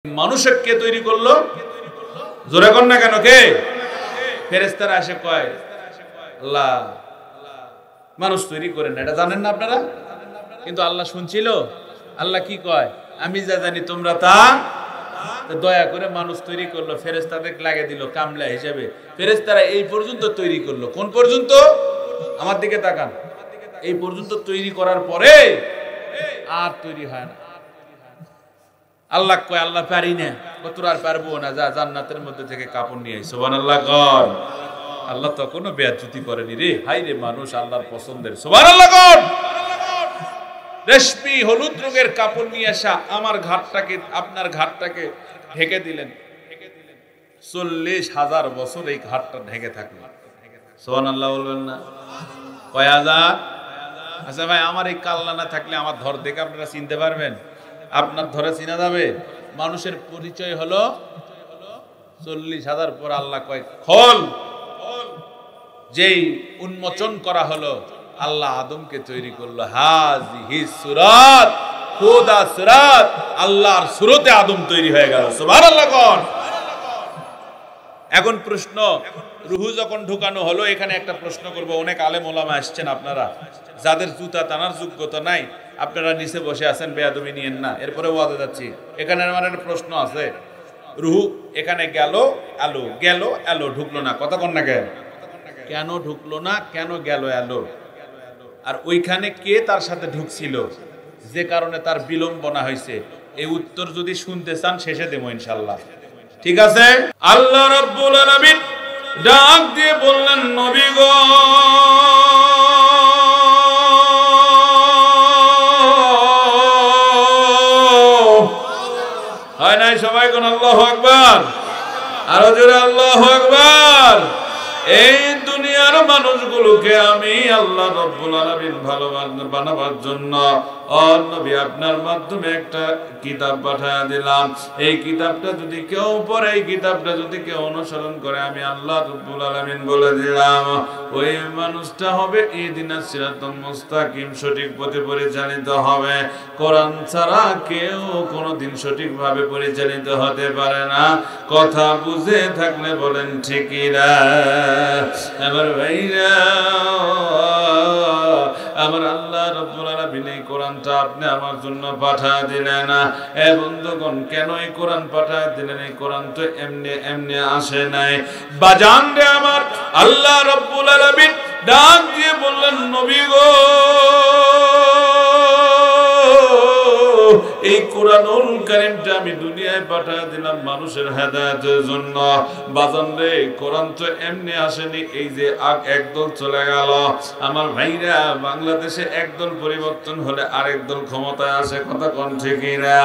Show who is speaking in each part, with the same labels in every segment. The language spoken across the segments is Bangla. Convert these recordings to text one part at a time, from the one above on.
Speaker 1: মানুষের কে তৈরি করলো? জোরে কর না কেন? কে? ফেরেশতারা এসে কয় আল্লাহ মানুষ তৈরি করেন, এটা জানেন না আপনারা? কিন্তু আল্লাহ শুনছিল। আল্লাহ কি কয়? আমি যা জানি তোমরা তা। দয়া করে মানুষ তৈরি করলো, ফেরেশতাদের লাগিয়ে দিল কামলা হিসেবে। ফেরেশতারা এই পর্যন্ত তৈরি করলো। কোন পর্যন্ত? আমার দিকে তাকান। এই পর্যন্ত তৈরি করার পরে আর তৈরি হয় না। আল্লাহ কয় আল্লাহ পারি না, তোর আর পারবো না, যা জান্নাতের মধ্যে থেকে কাপড় নিয়ে আই। সুবহানাল্লাহ কর। আল্লাহ তো কোনো বেয়াদুতি করেনি রে। হাই রে মানুষ আল্লাহর পছন্দের। সুবহানাল্লাহ কর। রেশমি হলুদ রঙের কাপড় নিয়ে আসা আমার ঘাটটাকে, আপনার ঘাটটাকে ঢেকে দিলেন। 40,000 বছর এই ঘাটটা ঢেকে থাকলো। সুবহানাল্লাহ বলবেন না? কয় হাজার? আচ্ছা ভাই, আমার এই কাল্লা না থাকলে আমার ধর দেখে আপনারা চিনতে পারবেন? আপনার ধরে চিনা যাবে? মানুষের পরিচয় হলো 40,000 পর আল্লাহ কয় খোল। যেই উন্মোচন করা হলো, আল্লাহ আদমকে তৈরি করলো। হাজিহি সুরাত, খোদা সুরাত, আল্লাহর সুরতে আদম তৈরি হয়ে গেল। সুবহানাল্লাহ কোন। এখন প্রশ্ন, রুহু যখন ঢুকানো হলো, এখানে একটা প্রশ্ন করব। অনেক আলেম ওলামা আসছেন, আপনারা যাদের জুতা টানার যোগ্যতা নাই, আপনারা নিচে বসে আছেন, বেয়াদবি নিয়েন না। এরপরে ওয়াদে যাচ্ছি। এখানে আমার একটা প্রশ্ন আছে। রুহু এখানে গেল, আলো গেল, আলো ঢুকলো না। কথা কন না কেন? কেন ঢুকলো না? কেন গেল আলো? আর ওইখানে কে তার সাথে ঢুকছিল, যে কারণে তার বিলম্বনা হয়েছে? এই উত্তর যদি শুনতে চান শেষে দেবো ইনশাআল্লাহ। ঠিক আছে? আল্লাহ রাব্বুল আলামিন ডাক দিয়ে বললেন, নবী গো, হয় নাই সবাই কোন আল্লাহু আকবার, আরো জোরে আল্লাহু আকবার। এই দুনিয়ার মানুষগুলোকে আমি আল্লাহ রাব্বুল আলামিন বানাবার জন্য নবী আপনার মাধ্যমে একটা কিতাব পাঠিয়ে দিলাম। এই কিতাবটা যদি কেউ পড়ে, এই কিতাবটা যদি কেউ অনুসরণ করে, আমি আল্লাহ রাব্বুল আলামিন বলে দিলাম ওই মানুষটা হবে ইহদিনাস সিরাতাল মুস্তাকিম, সঠিক পথে পরিচালিত হবে। কোরআন ছাড়া কেউ কোনোদিন সঠিকভাবে পরিচালিত হতে পারে না। কথা বুঝে থাকলে বলেন ঠিকই না? আমার ভাইরা, আমার আল্লাহ রাব্বুল আলামিন এই কোরআনটা আপনি আমার জন্য পাঠিয়ে দিলেন না। এ বন্ধুগণ, কেন এই কোরআন পাঠিয়ে দিলেন? এই কোরআন তো এমনি এমনি আসে নাই। বাজান রে আমার, আল্লাহ রাব্বুল আলামিন ডাক দিয়ে বললেন, নবী গো, এই কোরআনুল কারীমটা আমি দুনিয়ায় পাঠিয়ে দিলাম মানুষের হেদায়েতের জন্য। বাজান রে, কোরআন তো এমনি আসেনি। এই যে একদল চলে গেল, আমার ভাইরা, বাংলাদেশে একদল পরিবর্তন হলে আরেক দল ক্ষমতায় আসে। কথা কোন ঠিকই না?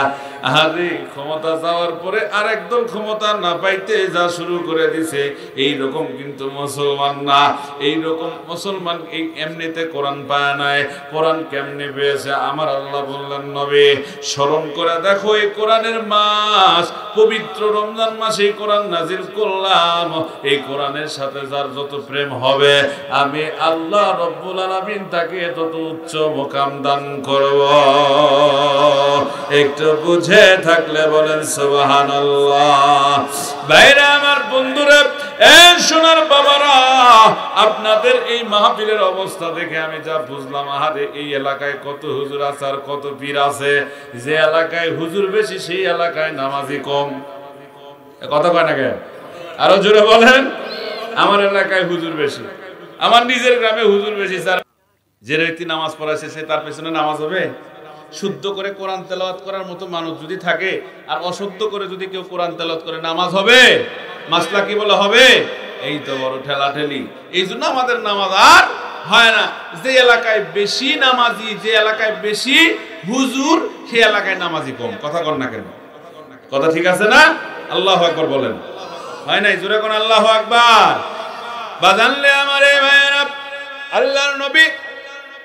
Speaker 1: আরে ক্ষমতা যাওয়ার পরে আরেক দল ক্ষমতা না পাইতে যা শুরু করে দিছে, এই রকম কিন্তু মুসলমান না। এই রকম মুসলমান এই এমনিতে কোরআন পায় নাই। কোরআন কেমনে পেয়েছে? আমার আল্লাহ বললেন, নবী স্মরণ করে দেখো, এই কোরআনের মাস পবিত্র রমজান মাসে এই কোরআন নাজিল করলাম। এই কোরআনের সাথে যার যত প্রেম হবে, আমি আল্লাহ রাব্বুল আলামিন তাকে তত উচ্চ মুকাম দান করব। একটু বুঝে থাকলে বলেন সুবহানাল্লাহ। ভাইরা আমার, বন্ধুরা, সোনার বাবারা, আপনাদের এই মাহফিলের অবস্থা দেখে আমি যা বুঝলাম, আহারে এই এলাকায় কত হুজুর আছে আর কত পীর আছে। যে এলাকায় হুজুর বেশি, সেই এলাকায় নামাজি কম। কথা কয় না কেন? আরো জোরে বলেন। আমার এলাকায় হুজুর বেশি, আমার নিজের গ্রামে হুজুর বেশি। স্যার, যে ব্যক্তি নামাজ পড়াচ্ছে সে তার পেছনে নামাজ হবে? শুদ্ধ করে কোরআন তেলাওয়াত করার মতো মানুষ যদি থাকে, আর অশুদ্ধ করে যদি কেউ কোরআন তেলাওয়াত করে, নামাজ হবে? মাসলা কি বলে হবে? এই তো বড় ঠেলাঠেলি। এই জন্য আমাদের নামাজ আর হয় না। যে এলাকায় বেশি নামাজি, যে এলাকায় বেশি হুজুর, সেই এলাকায় নামাজি কম। কথা কন না কেন? কথা ঠিক আছে না? আল্লাহু আকবার বলেন। হয় নাই? জোরে কোন আল্লাহু আকবার। বাজানলে আমার এই ভাইয়েরা, আল্লাহর নবী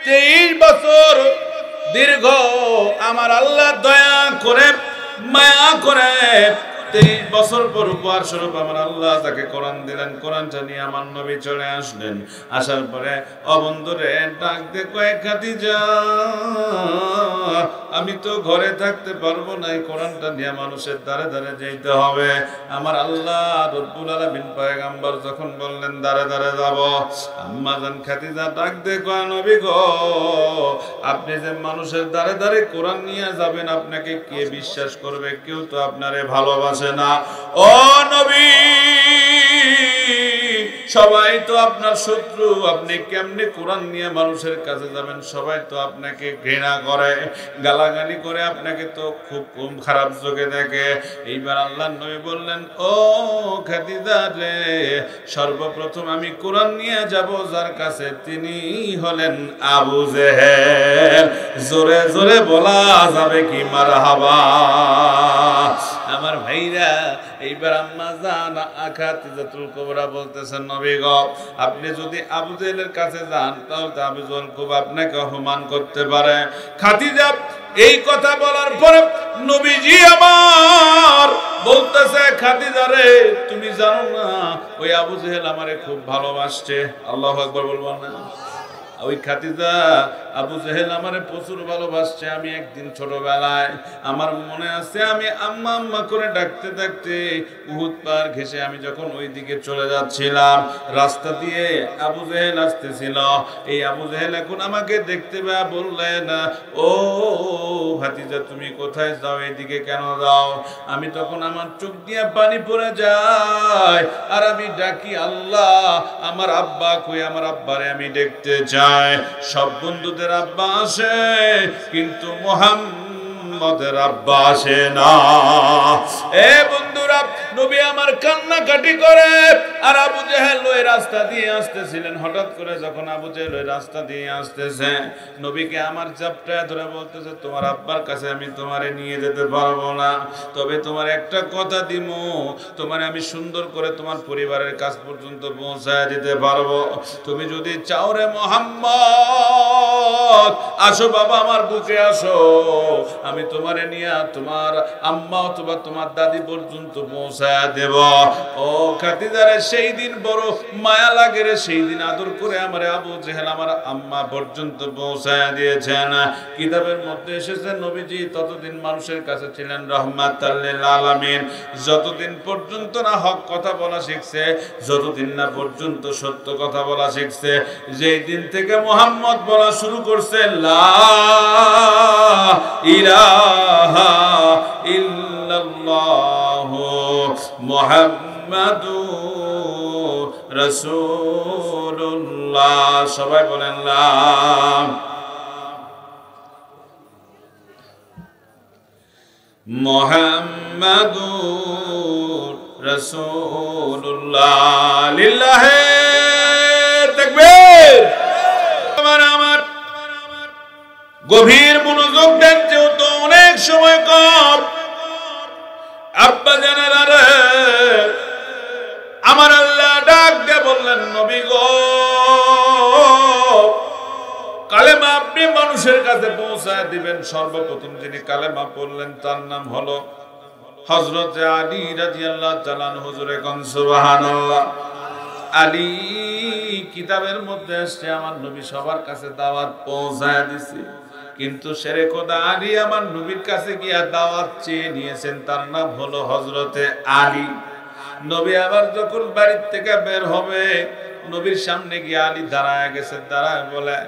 Speaker 1: 23 বছর দীর্ঘ আমার আল্লাহ দয়া করে, মায়া করে 23 বছর পর উপহার স্বরূপ আমার আল্লাহ তাকে কোরআন দিলেন। কোরআনটা নিয়ে আমার নবী চলে আসলেন। আসার পরে অবন্ধুরে ডাক দে কয়েক খাদিজা, আমি তো ঘরে থাকতে পারবো না, এই কোরআনটা নিয়ে মানুষের দ্বারে দ্বারে যেতে হবে। আমার আল্লাহ রব্বুল আলামিন পয়গম্বর যখন বললেন দ্বারে দ্বারে যাব, আম্মা জান খাদিজা ডাক দে কয় নবী গো, আপনি যে মানুষের দ্বারে দ্বারে কোরআন নিয়ে যাবেন, আপনাকে কে বিশ্বাস করবে? কেউ তো আপনারে ভালোবাসে না। ও নবী, সবাই তো আপনার শত্রু, আপনি কেমনে কোরআন নিয়ে মানুষের কাছে যাবেন? সবাই তো আপনাকে ঘৃণা করে, গালাগালি করে, আপনাকে তো খুব খারাপ চোখে দেখে। এইবার আল্লাহর নবী বললেন, ও খাদিজা রে, সর্বপ্রথম আমি কোরআন নিয়ে যাব যার কাছে, তিনি হলেন আবু জেহেল। জোরে জোরে বলা যাবে কি মারহাবা? আমার ভাইরা, এইবার আম্মা জান খাদিজাতুল কুবরা বলতেছেন, নবী গো, আপনি যদি আবু জেহেলের কাছে যান তাহলে আবু জেহেল খুব আপনাকে অপমান করতে পারে। খাদিজা এই কথা বলার পরে নবীজি আমার বলতেছে, খাদিজা রে, তুমি জানো না ওই আবু জেহেল আমারে খুব ভালোবাসছে? আল্লাহু আকবার বলবো না? ওই খাদিজা, আবু জেহেল আমারে প্রচুর ভালোবাসছে। আমি একদিন ছোটবেলায় আমার মনে আছে, আমি আম্মা আম্মা করে ডাকতে ডাকতে উহুদ পাহাড় ঘেঁষে আমি যখন ওই দিকে চলে যাচ্ছিলাম, রাস্তা দিয়ে আবু জেহেল আসতেছিল। এই আবু জেহেল এখন আমাকে দেখতে পেয়ে বললেন, ও ভাতিজা, তুমি কোথায় যাও? এইদিকে কেন যাও? আমি তখন আমার চোখ দিয়ে পানি পড়ে যায়, আর আমি ডাকি, আল্লাহ, আমার আব্বা কই? আমার আব্বারে আমি দেখতে চাই। সব বন্ধুদের আব্বা আসে, কিন্তু মুহাম্মদের আব্বা আসে না। এ বন্ধুরা, নবী আমার কান্নাকাটি করে, আর আবু জেহেল ওই রাস্তা দিয়ে আসতেছিলেন। হঠাৎ করে যখন আবু জেহেল ওই রাস্তা দিয়ে আসতেছে, নবীকে আমার চাপটায় ধরে বলতেছে, তোমার আব্বার কাছে আমি তোমারে নিয়ে যেতে পারবো না, তবে তোমার একটা কথা দিমু, তোমারে আমি সুন্দর করে তোমার পরিবারের কাছ পর্যন্ত পৌঁছায় দিতে পারবো। তুমি যদি চাও রে মুহাম্মদ, আসো বাবা, আমার বুকে আসো, আমি তোমারে নিয়ে তোমার আম্মা অথবা তোমার দাদি পর্যন্ত পৌঁছায় দেব। ও খাদিজারে, সেই দিন বড় মায়া লাগে রে, সেই দিন আদর করে আমারে আবু জেহেল আমার আম্মা পর্যন্ত পৌঁছায় দিয়েছেন। কিতাবের মধ্যে এসেছে, নবীজি ততদিন মানুষের কাছে ছিলেন রাহমাতাল লিল আলামিন, যতদিন পর্যন্ত না হক কথা বলা শিখছে, যতদিন না পর্যন্ত সত্য কথা বলা শিখছে। যেই দিন থেকে মুহাম্মদ বলা শুরু করছে, লা ইলাহা ইল্লাল্লাহু মুহাম্মাদুর রাসূলুল্লাহ, সবাই বলেন লা। মুহাম্মাদুর রাসূলুল্লাহ, লিল্লাহি তাকবীর। আমার গভীর মনোযোগ দেন, যেহেতু অনেক সময় কম। আব্বা জানেরা রে, আমার আল্লাহ ডাক দিয়ে বললেন, নবী গো, কালেমা আপনি মানুষের কাছে পৌঁছায় দিবেন। সর্বপ্রথম যিনি কালেমা পড়লেন তার নাম হলো হযরত আলী রাদিয়াল্লাহু তাআলা আনহু। হুজুরে কোন সুবহানাল্লাহ। আলী, কিতাবের মধ্যে আসছে আমার নবী সবার কাছে দাওয়াত পৌঁছায় দিছে, কিন্তু শেরে খোদা আলী আমার নবীর কাছে গিয়া দাওয়াত চেয়ে নিয়েছেন। তার নাম হলো হযরতে আলী। নবী আবার যখন বাড়ির থেকে বের হবে, নবীর সামনে গিয়ে আলী দাঁড়ায় গেছে। দাঁড়ায় বলে,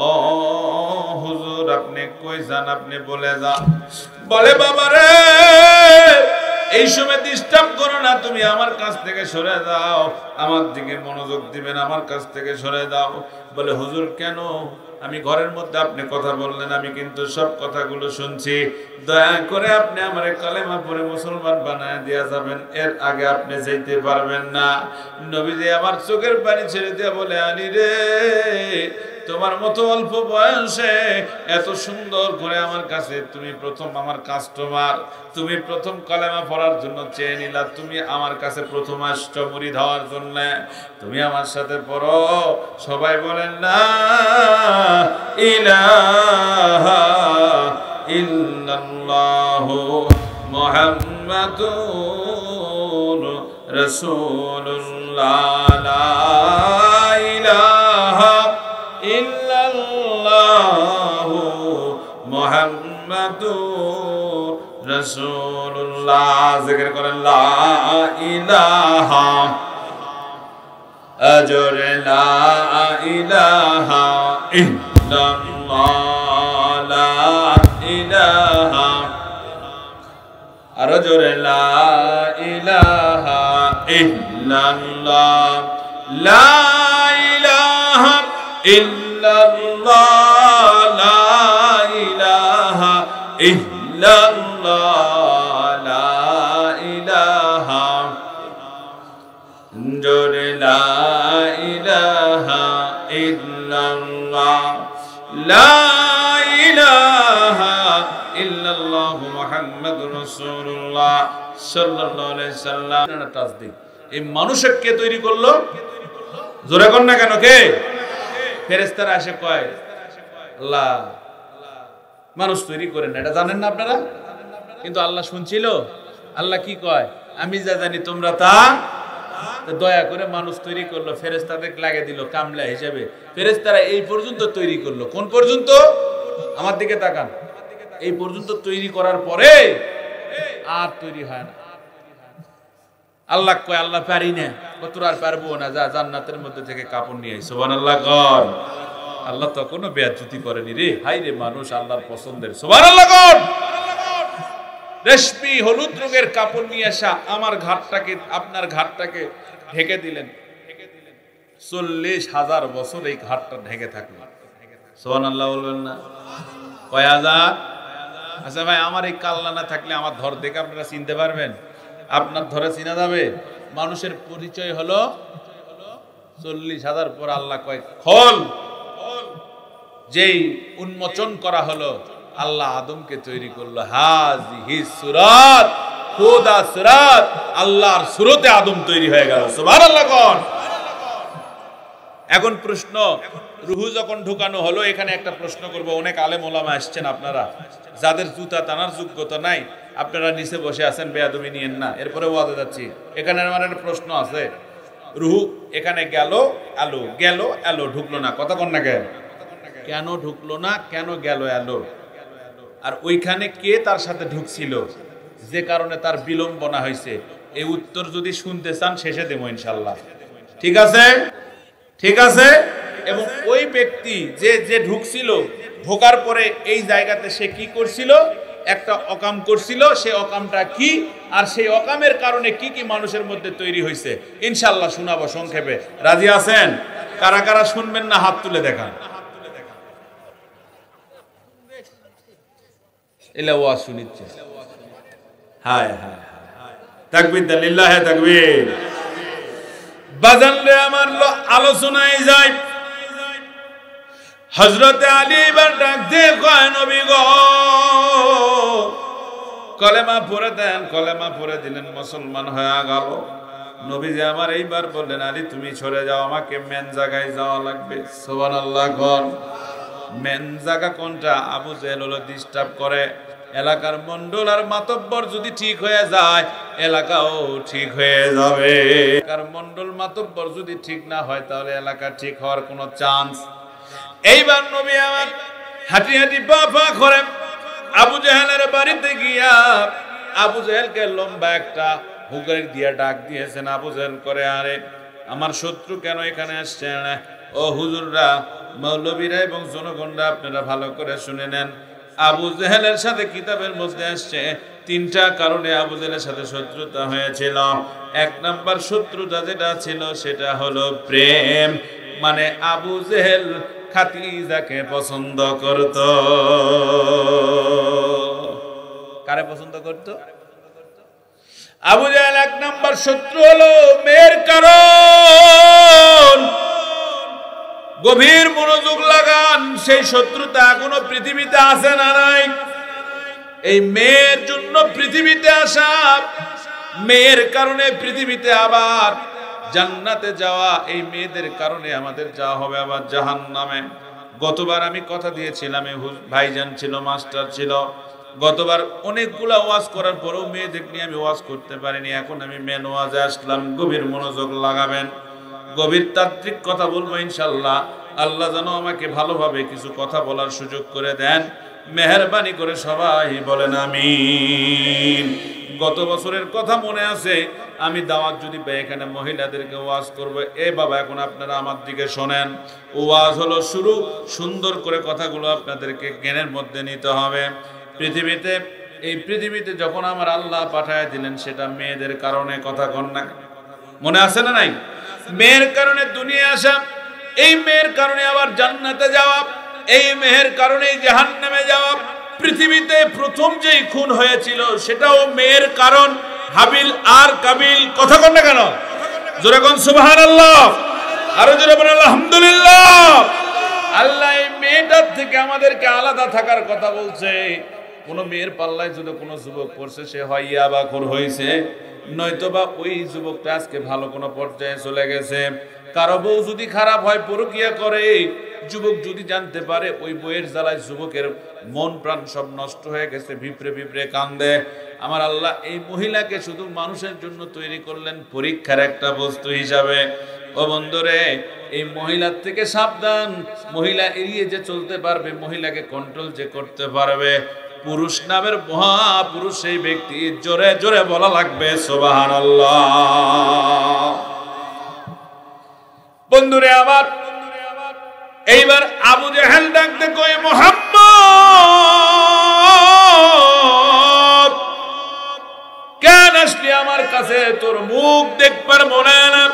Speaker 1: ও হুজুর, আপনি কই যান? আপনি বলে যান। বলে, বাবা রে, এই সময় ডিস্টার্ব করো না, তুমি আমার কাছ থেকে সরে যাও, আমার দিকে মনোযোগ দিবেন, আমার কাছ থেকে সরে যাও। বলে, হুজুর কেন? আমি ঘরের মধ্যে আপনি কথা বললেন, আমি কিন্তু সব কথাগুলো শুনছি, দয়া করে আপনি আমারে কালেমা পড়ে মুসলমান বানায় দেয়া যাবেন, এর আগে আপনি যেতে পারবেন না। নবীজি আমার চোখের পানি ছেড়ে দিয়ে বলে, আলী রে, তোমার মতো অল্প বয়সে এত সুন্দর করে আমার কাছে, তুমি প্রথম আমার কাস্টমার, তুমি প্রথম কালেমা পড়ার জন্য চেয়ে নিলা, তুমি আমার কাছে প্রথম আসছো মুরিদ হওয়ার জন্য, তুমি আমার সাথে পড়ো। সবাই বলেন, লা ইলাহা ইল্লাল্লাহু মুহাম্মাদুর মুহাম্মাদুর রাসূলুল্লাহ লা ইলাহা ইল্লাল্লাহু মুহাম্মাদুর রাসূলুল্লাহ জিকির করেন লা ইলাহা আজরে লা ইলাহা ইল্লাল্লাহ লা ইলাহা আরো জোরে লা ইলাহা ইল্লাল্লাহ লা ইলাহা ইল্লাল্লাহ লা ইলাহা ইল্লাল্লাহ লা ইলাহা জোরে লা ইলাহা ইল্লাল্লাহ লা ইলাহা ইল্লাল্লাহু মুহাম্মাদুর রাসূলুল্লাহ সাল্লাল্লাহু আলাইহি সাল্লাম। তাসদিক এই মানুষকে কে তৈরি করলো? জোরে কোন না কেন? কে? ফেরেশতারা এসে কয় আল্লাহ মানুষ তৈরি করেন না, এটা জানেন না আপনারা? কিন্তু আল্লাহ শুনছিল। আল্লাহ কি কয়? আমি যা জানি তোমরা তা। দয়া করে মানুষ তৈরি করলো, ফেরেশতাদের লাগিয়ে দিল কামলা হিসেবে। ফেরেশতারা এই পর্যন্ত তৈরি করলো। কোন পর্যন্ত? আমার দিকে তাকান। এই পর্যন্ত তৈরি করার পরে আর তৈরি হয় না। আল্লাহ কয় আল্লাহ পারি না, তোর আর পারবো না, যা জান্নাতের মধ্যে থেকে কাপড় নিয়ে আই। সুবহানাল্লাহ কর। আল্লাহ তখনও বেয়াজ্জতি করেনি রে। হাই রে মানুষ আল্লাহর পছন্দের। সুবহানাল্লাহ কর। রেশমি হলুদ রঙের কাপড় নিয়ে আসা আমার ঘাটটাকে, আপনার ঘাটটাকে ঢেকে দিলেন। 40,000 বছর এই ঘাটটা ঢেকে থাকলো। সুবহানাল্লাহ বলবেন না? কয় হাজার? আচ্ছা ভাই, আমার এই কাল্লা না থাকলে আমার ধর দেখে আপনারা চিনতে পারবেন? আপনার ধরে চিনা যাবে? মানুষের পরিচয় হলো 40,000 পর আল্লাহ কয় খোল। যেই উন্মোচন করা হলো, আল্লাহ আদমকে তৈরি করলো। হাজিহি সুরাত, খোদা সুরাত, আল্লাহর সুরতে আদম তৈরি হয়ে গেল। সুবহানাল্লাহ কোন। এখন প্রশ্ন, রুহু যখন ঢুকানো হলো, এখানে একটা প্রশ্ন করব। অনেক আলেম ওলামা আসছেন, আপনারা যাদের জুতা টানার যোগ্যতা নাই, আপনারা নিচে বসে আছেন, বেয়াদবি নিয়েন না। এরপরে ওয়াদা যাচ্ছি। এখানে আমার একটা প্রশ্ন আছে। রুহু এখানে গেল, আলো গেল, আলো ঢুকলো না। কথা কন না কেন? কেন ঢুকলো না? কেন গেল আলো? আর ওইখানে কে তার সাথে ঢুকছিল, যে কারণে তার বিলম্বনা হয়েছে? এই উত্তর যদি শুনতে চান শেষে দেবো ইনশাল্লাহ। ঠিক আছে? ঠিক আছে। এবং ওই ব্যক্তি যে যে ঢুকছিল, ঢোকার পরে এই জায়গাতে সে কি করছিল? একটা অকাম করছিল। সে অকামটা কি, আর সেই অকামের কারণে কি কি মানুষের মধ্যে তৈরি হয়েছে ইনশাল্লাহ শোনাবো সংক্ষেপে। রাজি আছেন? কারা কারা শুনবেন না হাত তুলে দেখান। এলা ওয়াজ শুনিচ্ছে। হায় হায় তাকবীর দেন, লিল্লাহে তাকবীর। বাজান রে আমার আলোচনায় যায়। হযরতে আলী এবার ডাক দিয়ে কয় নবী গো, কলেমা পড়ে দেন। কলেমা পড়ে দিলেন, মুসলমান হয়ে গেল। নবীজি আমার এইবার বললেন আলী তুমি সরে যাও, আমাকে মেন জায়গায় যাওয়া লাগবে। সুবহানাল্লাহ কোন। মেন জায়গা কোনটা? আবু জেহেল হলো ডিস্টার্ব করে। এলাকার মন্ডল আর মাতব্বর যদি ঠিক হয়ে যায়, এলাকাও ঠিক হয়ে যাবে। এলাকার মন্ডল মাতব্বর যদি ঠিক না হয়, তাহলে এলাকা ঠিক হওয়ার কোনো চান্স। এইবার নবী আমার হাঁটি হাঁটি পা পা করে আবু জেহেলের বাড়িতে গিয়া আবু জেহেলকে লম্বা একটা হুগার দিয়া ডাক দিয়েছেন। আবু জেহেল করে আরে আমার শত্রু কেন এখানে আসছেন? ও হুজুররা, মৌলবীরা এবং জনগণরা, আপনারা ভালো করে শুনে নেন। আবু জেহেলের সাথে কিতাবের মধ্যে আসছে 3টা কারণে আবু জেহেলের সাথে শত্রুতা হয়েছিল। 1 নাম্বার শত্রুতা যেটা ছিল সেটা হলো প্রেম। মানে আবু জেহেল খাদিজাকে পছন্দ করত। কারে পছন্দ করত? আবু জেহেল 1 নাম্বার শত্রু হলো মেয়ের কারণ। গভীর মনোযোগ লাগান, সেই শত্রুতা এখনো পৃথিবীতে আছে না নাই? এই মেয়ের জন্য পৃথিবীতে আসা, মেয়ের কারণে পৃথিবীতে আবার জান্নাতে যাওয়া, এই মেয়েদের কারণে আমাদের যাওয়া হবে আবার জাহান্নামে। গতবার আমি কথা দিয়েছিলাম, ভাইজান ছিল, মাস্টার ছিল, গতবার অনেকগুলা ওয়াজ করার পরেও মেয়েদের নিয়ে আমি ওয়াজ করতে পারিনি, এখন আমি মেন ওয়াজে আসলাম। গভীর মনোযোগ লাগাবেন, গভীর তাত্ত্বিক কথা বলবো ইনশাল্লাহ। আল্লাহ যেন আমাকে ভালোভাবে কিছু কথা বলার সুযোগ করে দেন, মেহেরবানি করে সবাই বলেন আমিন। গত বছরের কথা মনে আছে, আমি দাওয়াত যদি পাই এখানে মহিলাদেরকে ওয়াজ করবো। এ বাবা, এখন আপনারা আমার দিকে শোনেন, ওয়াজ হলো শুরু। সুন্দর করে কথাগুলো আপনাদেরকে জ্ঞানের মধ্যে নিতে হবে। এই পৃথিবীতে যখন আমার আল্লাহ পাঠায় দিলেন, সেটা মেয়েদের কারণে। কথা কন না, মনে আছে না নাই? মেয়ের কারণে দুনিয়া আসা, এই মেয়ের কারণে আবার জান্নাতে যাওয়া, এই মেয়ের কারণেই জাহান্নামে যাওয়া। পৃথিবীতে প্রথম যেই খুন হয়েছিল সেটাও মেয়ের কারণ, হাবিল আর কাবিল। কথা কন না কেন? জোরে কোন সুবহানাল্লাহ, আরো জোরে বলেন আলহামদুলিল্লাহ। আল্লাহ এই মেয়েটার থেকে আমাদেরকে আলাদা থাকার কথা বলছে। কোন মেয়ের পাল্লায় যদি কোনো যুবক পড়ছে, সে হয় ইয়াবাখোর হয়েছে, নয়তোবা ওই যুবকটা আজকে ভালো কোনো পর্যায়ে চলে গেছে। কারো বউ যদি খারাপ হয়, পরকিয়া করে, যুবক যদি জানতে পারে, ওই বইয়ের জ্বালায় যুবকের মন প্রাণ সব নষ্ট হয়ে গেছে, ভিপড়ে ভিপড়ে কান্দে। আমার আল্লাহ এই মহিলাকে শুধু মানুষের জন্য তৈরি করলেন, পরীক্ষার একটা বস্তু হিসাবে। ও বন্ধুরে, এই মহিলার থেকে সাবধান। মহিলা এড়িয়ে যে চলতে পারবে, মহিলাকে কন্ট্রোল যে করতে পারবে, পুরুষ নামের মহাপুরুষ সেই ব্যক্তি। জোরে জোরে বলা লাগবে সুবহানাল্লাহ। বন্ধুরে আবার এইবার আবু জেহেল ডাকতে কয়, মুহাম্মদ কেন আসলি আমার কাছে? তোর মুখ দেখবার মনে না।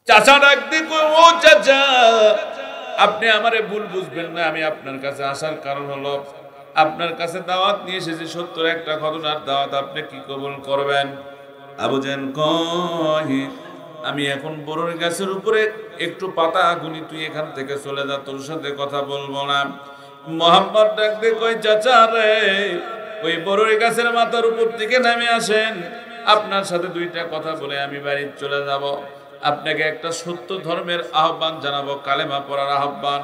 Speaker 1: চাচা ডাকতে কয়, ও চাচা, আপনি আমারে ভুল বুঝবেন না। আমি আপনার কাছে আসার কারণ হলো, আপনার কাছে দাওয়াত নিয়ে এসেছি, 71টা ঘটনার দাওয়াত। আপনি কি কবুল করবেন? আবু জেহেল কয়, আমি এখন বড়ই গাছের উপরে একটু পাতা গুনি, তুই এখান থেকে চলে যা, তোর সাথে কথা বলবো না। মোহাম্মদ ডাকতে কই, চাচা রে, ওই বড়ই গাছের মাথার উপর থেকে নামে আসেন, আপনার সাথে 2টা কথা বলে আমি বাড়ি চলে যাব। আপনাকে একটা সত্য ধর্মের আহ্বান জানাবো, কালেমা পড়ার আহ্বান।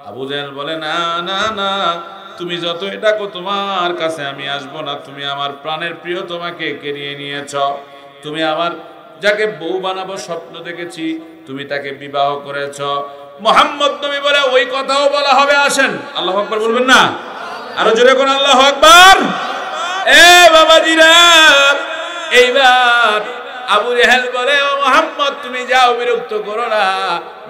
Speaker 1: আবু জেহেল বলে, না না না, তুমি যত ডাকো তোমার কাছে আমি আসবো না। তুমি আমার প্রাণের প্রিয়, তোমাকে কেড়িয়ে নিয়েছ। তুমি আমার যাকে বউ বানাবো স্বপ্ন দেখেছি, তুমি তাকে বিবাহ করেছ। মুহাম্মদ নবী বলে, ওই কথাও বলা হবে, আসেন। আল্লাহু আকবার বলবেন না? আরো জোরে কোন আল্লাহু আকবার। এ বাবাজিরা, এইবার আবু জেহেল বলে, ও মুহাম্মদ তুমি যাও, বিরক্ত করো না।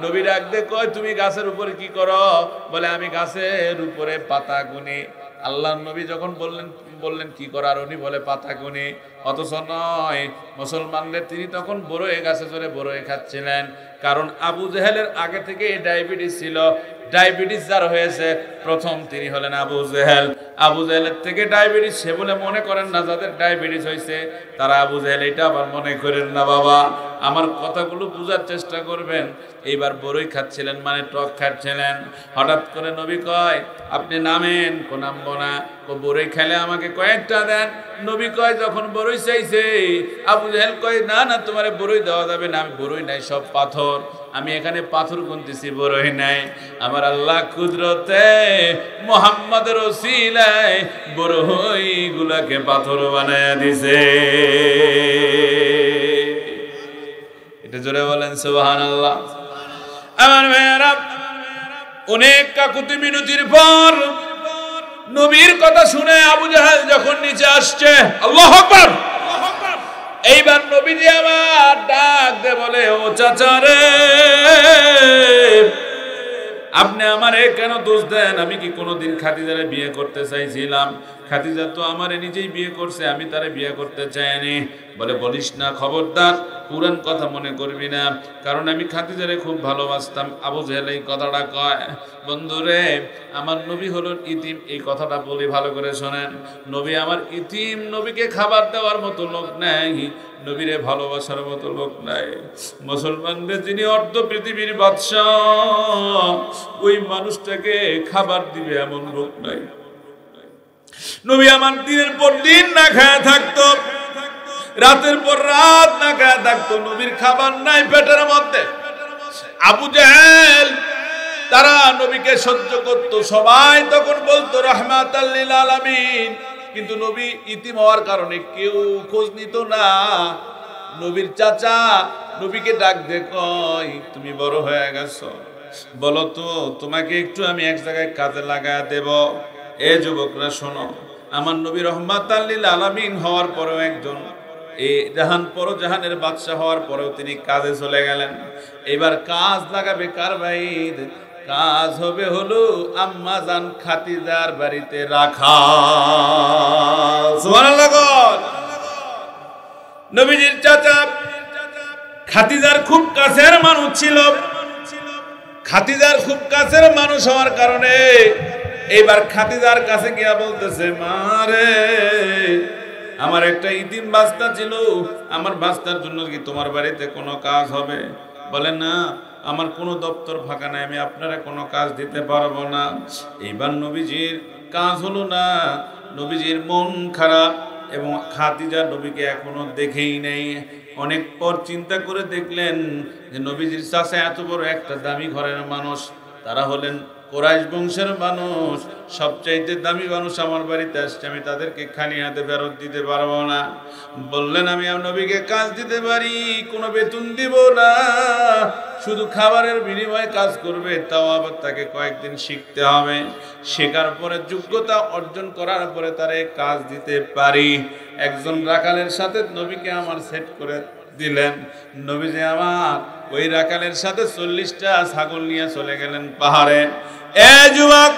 Speaker 1: নবী ডাকতে কয়, তুমি গাছের উপরে কি করো? বলে, আমি গাছের উপরে পাতা গুনি। আল্লাহর নবী যখন বললেন কি করার, উনি বলে পাতা গুনি। অথচ নয়, মুসলমানদের তিনি তখন বড়ই গাছে চড়ে বড়ই খাচ্ছিলেন। কারণ আবু জেহেলের আগে থেকে ডায়াবেটিস ছিল। ডায়াবেটিস যার হয়েছে প্রথম, তিনি হলেন আবু জেহেল। আবু জেহেলের থেকে ডায়াবেটিস, সে বলে মনে করেন না যাদের ডায়াবেটিস হয়েছে তারা আবু জেহেল, এটা আবার মনে করেন না বাবা। আমার কথাগুলো বোঝার চেষ্টা করবেন। এইবার বড়ই খাচ্ছিলেন, মানে টক খাচ্ছিলেন। হঠাৎ করে নবী কয়, আপনি নামেন। নামবো না, ও বড়ই খেলে আমাকে কয়েকটা দেন। নবী কয়, যখন বড়ই চাইছে, আবু জেহেল কয়, না না, তোমার বড়ই দেওয়া যাবে না, আমি বড়ই নাই, সব পাথর। আমি এখানে পাথর গুনতেছি, বড়ই নাই। আমার আল্লাহ কুদরতে মুহাম্মাদের ওসিলায় বড়ই গুলাকে পাথর বানায় দিছে। এটা জোরে বলেন সুবহানাল্লাহ। আমার ভাইয়েরা, অনেক কাকুতি মিনতির পর নবীর কথা শুনে আবু জেহেল যখন নিচে আসছে, আল্লাহু আকবার, এইবার নবীজি আমার ডাক দে বলে, ও চাচা রে, আপনি আমারে কেন দোষ দেন? আমি কি কোনোদিন খাদিজারে বিয়ে করতে চাইছিলাম? খাদিজা তো আমারে নিজেই বিয়ে করছে, আমি তারে বিয়ে করতে চাইনি। বলে, বলিস না, খবরদার, পুরান কথা মনে করবি না, কারণ আমি খাদিজারে খুব ভালোবাসতাম। আবু জেহেল এই কথাটা কয়। বন্ধুরে, আমার নবী হলেন ইতিম, এই কথাটা বলি ভালো করে শোনেন। নবী আমার ইতিম, নবীকে খাবার দেওয়ার মতো লোক নাই, নবীরে ভালোবাসার মতো লোক নাই। মুসলমানদের যিনি অর্ধ পৃথিবীর বাদশা, ওই মানুষটাকে খাবার দিবে এমন লোক নাই। নবী আমার দিনের পর দিন না খায় থাকতো, রাতের পর রাত না খায় থাকতো, নবীর খাবার নাই পেটের মধ্যে। আবু জেহেল তারা নবীকে সহ্য করত, সবাই তখন বলতো রাহমাতাল লিল আলামিন, কিন্তু নবী ইতিম হওয়ার কারণে কেউ খোঁজ নিত না। নবীর চাচা নবীকে ডাক দে, কয় তুমি বড় হয়ে গেছো, বলো তো তোমাকে একটু আমি এক জায়গায় কাজে লাগায় দেব। এ যুবকরা শোনো, আমার নবী রাহমাতাল লিল আলামিন হওয়ার পরেও একজন, এই জাহান পর জাহানের বাদশা হওয়ার পরেও তিনি কাজে চলে গেলেন। এবার কাজ লাগাবে কার ভাইর? কাজ হবে হলো আম্মা জান খাদিজার বাড়িতে রাখা। সুবহানাল্লাহ। নবীজির চাচা খাদিজার খুব কাছের মানুষ ছিল। খাদিজার খুব কাছের মানুষ হওয়ার কারণে এইবার খাদিজার কাছে গিয়া বলতেছে, মা রে, আমার একটা ইতিম বাচ্চা ছিল, আমার বাচ্চার জন্য কি তোমার বাড়িতে কোনো কাজ হবে? বলে না, আমার কোনো দপ্তর ফাঁকা নাই, আমি আপনারা কোনো কাজ দিতে পারবো না। এইবার নবীজির কাজ হলো না, নবীজির মন খারাপ, এবং খাদিজা নবীকে এখনো দেখেই নেই। অনেক পর চিন্তা করে দেখলেন যে নবীজির চাচা এত বড় একটা দামি ঘরের মানুষ, তারা হলেন কুরাইশ বংশের মানুষ, সবচাইতে দামি মানুষ আমার বাড়িতে আসছে, আমি তাদেরকে খালি হাতে ফেরত দিতে পারবো না। বললেন আমি নবীকে কাজ দিতে পারি, কোনো বেতন দিব না, শুধু খাবারের বিনিময়ে কাজ করবে, তাও আবার তাকে কয়েকদিন শিখতে হবে, শেখার পরে যোগ্যতা অর্জন করার পরে তারে কাজ দিতে পারি। একজন রাখালের সাথে নবীকে আমার সেট করে দিলেন। নবীজি আমার ওই রাখালের সাথে 40টা ছাগল নিয়ে চলে গেলেন পাহাড়ে। এ যুবক,